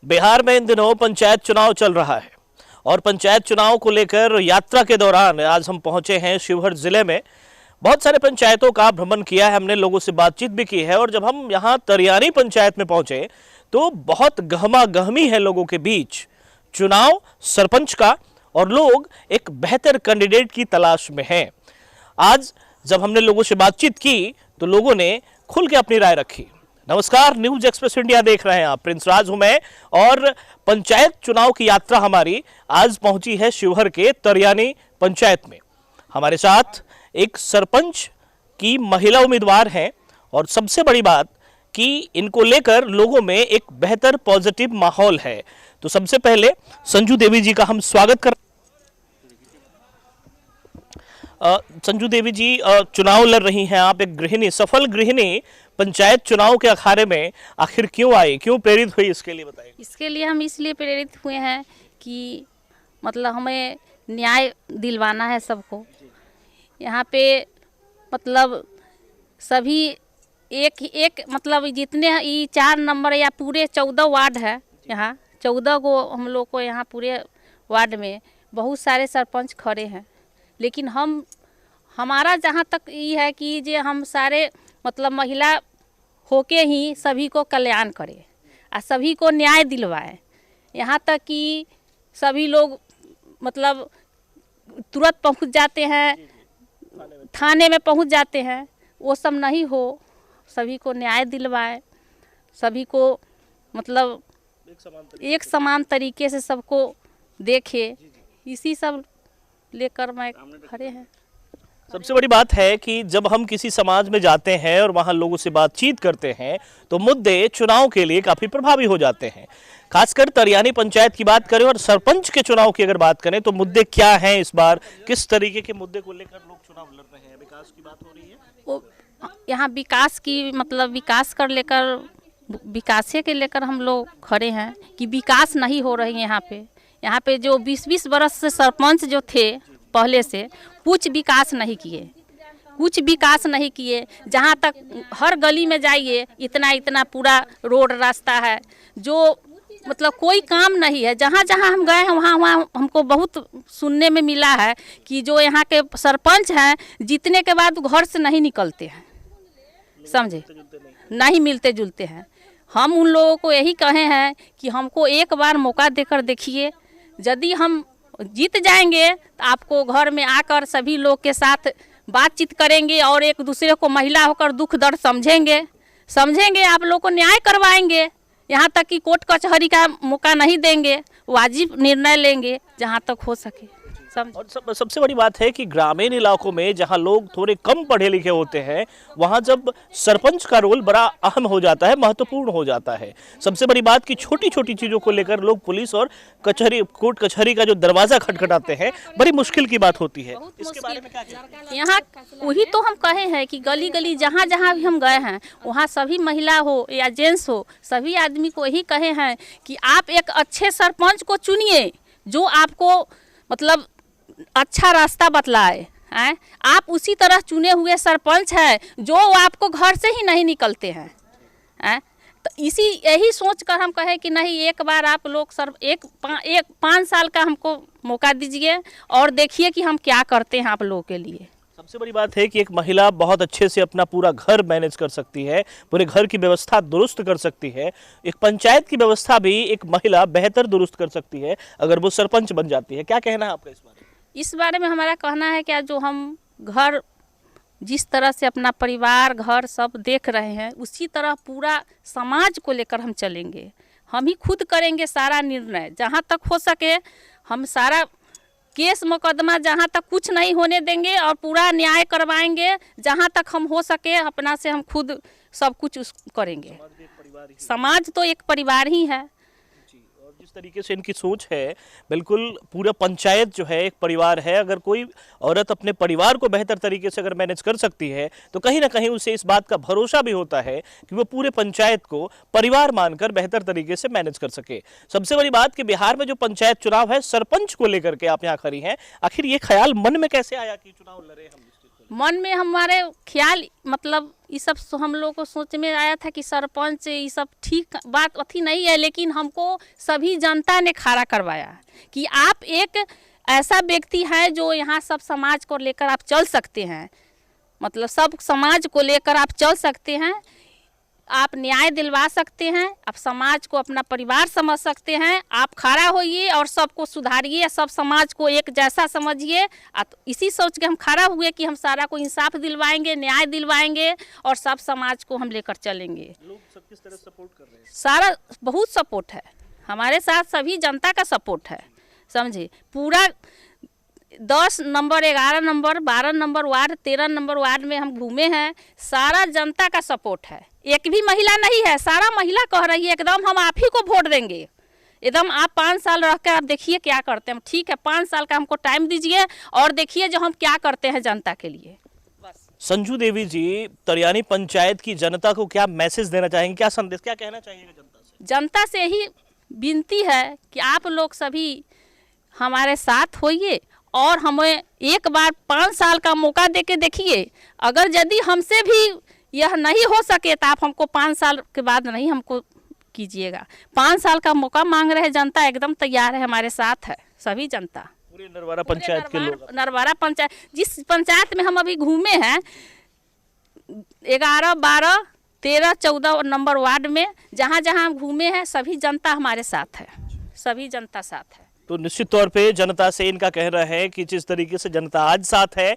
बिहार में इन दिनों पंचायत चुनाव चल रहा है और पंचायत चुनाव को लेकर यात्रा के दौरान आज हम पहुंचे हैं शिवहर जिले में। बहुत सारे पंचायतों का भ्रमण किया है हमने, लोगों से बातचीत भी की है और जब हम यहां तरियानी पंचायत में पहुंचे तो बहुत गहमा गहमी है लोगों के बीच। चुनाव सरपंच का और लोग एक बेहतर कैंडिडेट की तलाश में हैं। आज जब हमने लोगों से बातचीत की तो लोगों ने खुल के अपनी राय रखी। नमस्कार, न्यूज एक्सप्रेस इंडिया देख रहे हैं आप। प्रिंस राज हूं मैं और पंचायत चुनाव की यात्रा हमारी आज पहुंची है शिवहर के तरियानी पंचायत में। हमारे साथ एक सरपंच की महिला उम्मीदवार हैं और सबसे बड़ी बात कि इनको लेकर लोगों में एक बेहतर पॉजिटिव माहौल है। तो सबसे पहले संजू देवी जी का हम स्वागत कर। संजू देवी जी, चुनाव लड़ रही हैं आप, एक गृहिणी, सफल गृहिणी पंचायत चुनाव के अखाड़े में आखिर क्यों आई, क्यों प्रेरित हुई, इसके लिए बताइए। इसके लिए हम इसलिए प्रेरित हुए हैं कि मतलब हमें न्याय दिलवाना है सबको। यहाँ पे मतलब सभी एक एक मतलब जितने ये 4 नंबर या पूरे 14 वार्ड है, यहाँ 14 को हम लोग को यहाँ पूरे वार्ड में बहुत सारे सरपंच खड़े हैं, लेकिन हमारा जहाँ तक ये है कि जे हम सारे मतलब महिला होके ही सभी को कल्याण करें और सभी को न्याय दिलवाएं। यहाँ तक कि सभी लोग मतलब तुरंत पहुँच जाते हैं, थाने में पहुँच जाते हैं, वो सब नहीं हो, सभी को न्याय दिलवाएं, सभी को मतलब एक समान तरीके से सबको देखे, इसी सब लेकर मैं खड़े हैं। सबसे बड़ी बात है कि जब हम किसी समाज में जाते हैं और वहां लोगों से बातचीत करते हैं तो मुद्दे चुनाव के लिए काफी प्रभावी हो जाते हैं। खासकर तरियानी पंचायत की बात करें और सरपंच के चुनाव की अगर बात करें तो मुद्दे क्या हैं इस बार, किस तरीके के मुद्दे को लेकर लोग चुनाव लड़ रहे हैं? विकास की बात हो रही है, वो यहाँ विकास की मतलब विकास विकासे के लेकर हम लोग खड़े हैं कि विकास नहीं हो रही यहाँ पे जो 20-20 बरस से सरपंच जो थे पहले से कुछ विकास नहीं किए। जहाँ तक हर गली में जाइए इतना पूरा रोड रास्ता है, जो मतलब कोई काम नहीं है। जहाँ हम गए हैं वहाँ हमको बहुत सुनने में मिला है कि जो यहाँ के सरपंच हैं जीतने के बाद घर से नहीं निकलते हैं, समझे, नहीं मिलते जुलते हैं। हम उन लोगों को यही कहे हैं कि हमको एक बार मौका देकर देखिए, यदि हम जीत जाएंगे तो आपको घर में आकर सभी लोग के साथ बातचीत करेंगे और एक दूसरे को महिला होकर दुख दर्द समझेंगे, आप लोग को न्याय करवाएंगे। यहाँ तक कि कोर्ट कचहरी का मौका नहीं देंगे, वाजिब निर्णय लेंगे जहाँ तक हो सके। और सबसे बड़ी बात है कि ग्रामीण इलाकों में जहां लोग थोड़े कम पढ़े लिखे होते हैं वहां जब सरपंच का रोल बड़ा अहम हो जाता है, महत्वपूर्ण हो जाता है। सबसे बड़ी बात कि छोटी छोटी चीजों को लेकर लोग पुलिस और कोर्ट कचहरी का जो दरवाजा खटखटाते हैं, बड़ी मुश्किल की बात होती है। इसके बारे में क्या कहते हैं? यहाँ वही तो हम कहे हैं कि गली गली जहाँ भी हम गए हैं वहाँ सभी महिला हो या जेंट्स हो, सभी आदमी को यही कहे हैं कि आप एक अच्छे सरपंच को चुनिए जो आपको मतलब अच्छा रास्ता बतलाए हैं। आप उसी तरह चुने हुए सरपंच हैं जो आपको घर से ही नहीं निकलते हैं। तो यही सोच कर हम कहे कि नहीं, एक बार आप लोग एक 5 साल का हमको मौका दीजिए और देखिए कि हम क्या करते हैं आप लोगों के लिए। सबसे बड़ी बात है कि एक महिला बहुत अच्छे से अपना पूरा घर मैनेज कर सकती है, पूरे घर की व्यवस्था दुरुस्त कर सकती है। एक पंचायत की व्यवस्था भी एक महिला बेहतर दुरुस्त कर सकती है अगर वो सरपंच बन जाती है। क्या कहना है आपका इस बारे में? इस बारे में हमारा कहना है कि जो हम घर जिस तरह से अपना परिवार घर सब देख रहे हैं उसी तरह पूरा समाज को लेकर हम चलेंगे। हम ही खुद करेंगे सारा निर्णय, जहाँ तक हो सके हम सारा केस मुकदमा जहाँ तक कुछ नहीं होने देंगे और पूरा न्याय करवाएंगे। जहाँ तक हम हो सके अपना से हम खुद सब कुछ करेंगे। समाज तो एक परिवार ही है। जिस तरीके से इनकी सोच है, बिल्कुल पूरा पंचायत जो है एक परिवार है। अगर कोई औरत अपने परिवार को बेहतर तरीके से अगर मैनेज कर सकती है तो कहीं ना कहीं उसे इस बात का भरोसा भी होता है कि वो पूरे पंचायत को परिवार मानकर बेहतर तरीके से मैनेज कर सके। सबसे बड़ी बात कि बिहार में जो पंचायत चुनाव है सरपंच को लेकर के आप यहाँ खड़ी हैं, आखिर ये ख्याल मन में कैसे आया कि चुनाव लड़े हम? मन में हमारे ख्याल मतलब ये सब हम लोग को सोच में आया था कि सरपंच ये सब ठीक बात अथी नहीं है, लेकिन हमको सभी जनता ने खड़ा करवाया कि आप एक ऐसा व्यक्ति है जो यहाँ सब समाज को लेकर आप चल सकते हैं, मतलब सब समाज को लेकर आप चल सकते हैं, आप न्याय दिलवा सकते हैं, आप समाज को अपना परिवार समझ सकते हैं, आप खड़ा होइए और सबको सुधारिए, सब समाज को एक जैसा समझिए। इसी सोच के हम खड़ा हुए कि हम सारा को इंसाफ दिलवाएंगे, न्याय दिलवाएंगे और सब समाज को हम लेकर चलेंगे। लोग सब किस तरह सपोर्ट कर रहे हैं? सारा बहुत सपोर्ट है हमारे साथ, सभी जनता का सपोर्ट है, समझे। पूरा 10 number 11 number 12 number ward 13 number ward में हम घूमे हैं, सारा जनता का सपोर्ट है, एक भी महिला नहीं है, सारा महिला कह रही है एकदम हम आप ही को वोट देंगे, एकदम आप 5 साल रह कर आप देखिए क्या करते हैं। ठीक है, 5 साल का हमको टाइम दीजिए और देखिए जो हम क्या करते हैं जनता के लिए। बस। संजू देवी जी, तरियानी पंचायत की जनता को क्या मैसेज देना चाहेंगे, क्या संदेश, क्या कहना चाहिए जनता से? जनता से यही विनती है कि आप लोग सभी हमारे साथ होइए और हमें एक बार 5 साल का मौका दे के देखिए। अगर यदि हमसे भी यह नहीं हो सके तो आप हमको 5 साल के बाद नहीं हमको कीजिएगा। 5 साल का मौका मांग रहे जनता, एकदम तैयार है, हमारे साथ है सभी जनता। पूरे नरवारा पंचायत के लोग, नरवारा पंचायत, जिस पंचायत में हम अभी घूमे हैं 11 12 13 14 नंबर वार्ड में, जहाँ जहाँ हम घूमे हैं सभी जनता हमारे साथ है, सभी जनता साथ है। तो निश्चित तौर पे जनता से इनका कहना है कि जिस तरीके से जनता आज साथ है,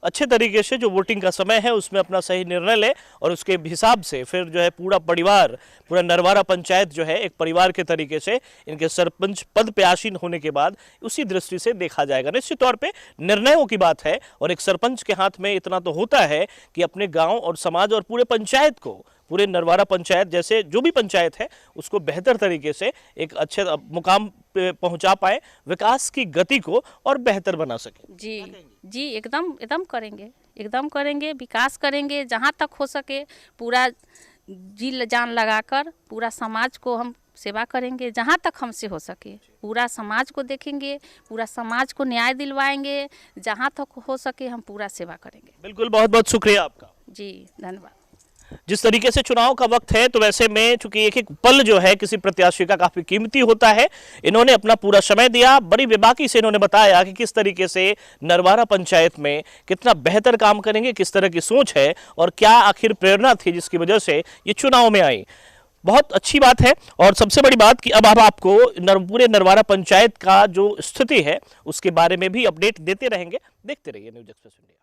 अच्छे तरीके से जो वोटिंग का समय है उसमें अपना सही निर्णय ले और उसके हिसाब से फिर जो है पूरा परिवार, पूरा नरवारा पंचायत जो है एक परिवार के तरीके से इनके सरपंच पद पे आसीन होने के बाद उसी दृष्टि से देखा जाएगा। निश्चित तौर पे निर्णयों की बात है और एक सरपंच के हाथ में इतना तो होता है कि अपने गाँव और समाज और पूरे पंचायत को, पूरे नरवारा पंचायत जैसे जो भी पंचायत है उसको बेहतर तरीके से एक अच्छे मुकाम पे पहुंचा पाए, विकास की गति को और बेहतर बना सके। जी एकदम एकदम करेंगे, एकदम करेंगे, विकास करेंगे, जहाँ तक हो सके पूरा जी जान लगाकर पूरा समाज को हम सेवा करेंगे, जहाँ तक हमसे हो सके पूरा समाज को देखेंगे, पूरा समाज को न्याय दिलवाएंगे, जहाँ तक हो सके हम पूरा सेवा करेंगे। बिल्कुल, बहुत बहुत शुक्रिया आपका। जी धन्यवाद। जिस तरीके से चुनाव का वक्त है तो वैसे में चूंकि एक एक पल जो है किसी प्रत्याशी का काफी कीमती होता है, इन्होंने अपना पूरा समय दिया, बड़ी बेबाकी से इन्होंने बताया कि किस तरीके से नरवारा पंचायत में कितना बेहतर काम करेंगे, किस तरह की सोच है और क्या आखिर प्रेरणा थी जिसकी वजह से ये चुनाव में आई। बहुत अच्छी बात है और सबसे बड़ी बात कि अब आपको पूरे नरवारा पंचायत का जो स्थिति है उसके बारे में भी अपडेट देते रहेंगे। देखते रहिए न्यूज़ एक्सप्रेस इंडिया।